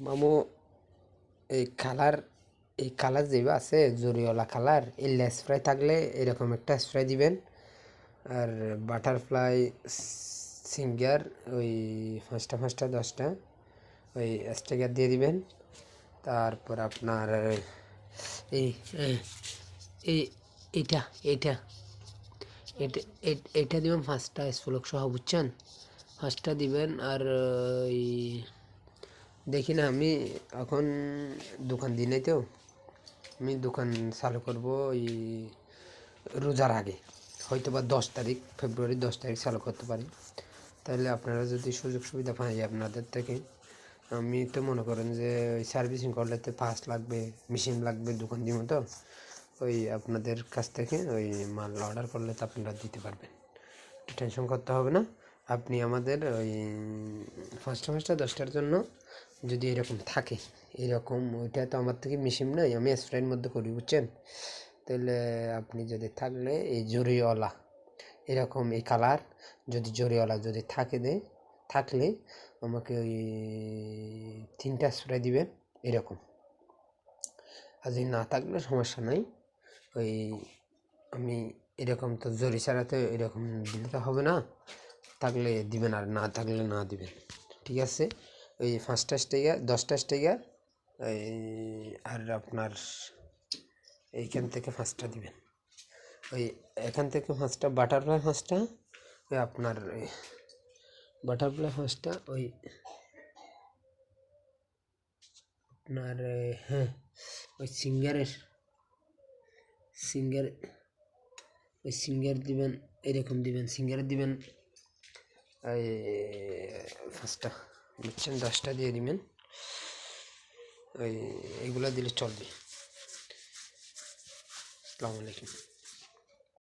মামু এই কালার যেবা আছে জরিওয়ালা কালার, এই লেস ফ্রাই থাকলে এরকম একটা স্প্রে দিবেন। আর বাটারফ্লাই সিঙ্গার ওই পাঁচটা পাঁচটা 10টা ওই স্টিকার দিয়ে দিবেন। তারপর আপনার এই এই এইটা এইটা এটা এটা দিবেন 5টা স্পলক সহ, বুঝছেন? 5টা দিবেন। আর ওই দেখি না, আমি এখন দোকান দিই নাই তো, আমি দোকান চালু করব ওই রোজার আগে, হয়তো বা 10 তারিখ, ফেব্রুয়ারি 10 তারিখ চালু করতে পারি। তাহলে আপনারা যদি সুযোগ সুবিধা পাই আপনাদের থেকে, আমি তো মনে করেন যে ওই সার্ভিসিং করলে তো পাস লাগবে, মেশিন লাগবে, দোকান দিব তো ওই আপনাদের কাছ থেকে ওই মাল অর্ডার করলে তো আপনারা দিতে পারবেন, টেনশন করতে হবে না। আপনি আমাদের ওই পাঁচটা পাঁচটা 10টার জন্য যদি এরকম থাকে, এরকম ওইটা তো আমার থেকে মেশিন নয়, আমি স্প্রের মধ্যে করি, বুঝছেন? তাহলে আপনি যদি থাকলে এই জরিওয়ালা এরকম এই কালার যদি জরিওয়ালা যদি থাকলে আমাকে ওই 3টা স্প্রে দিবেন এরকম। আর যদি না থাকলে সমস্যা নাই, ওই আমি এরকম তো জরি ছাড়াতে এরকম দিলে তো হবে না, থাকলে দিবেন আর না থাকলে না দিবেন, ঠিক আছে? ওই 5টা স্টিকার 10টা স্টিকার ওই, আর আপনার এইখান থেকে 5টা দিবেন, ওই এখান থেকে 5টা বাটারফ্লাই 5টা, ওই আপনার ওই বাটারফ্লাই 5টা, ওই আপনার হ্যাঁ ওই সিঙ্গার ওই সিঙ্গার দিবেন, এরকম দিবেন, সিঙ্গার দিবেন ওই 5টা, বুঝছেন? 10টা দিয়ে দিবেন, ওই এগুলো দিলে চলবে। আসসালামু আলাইকুম।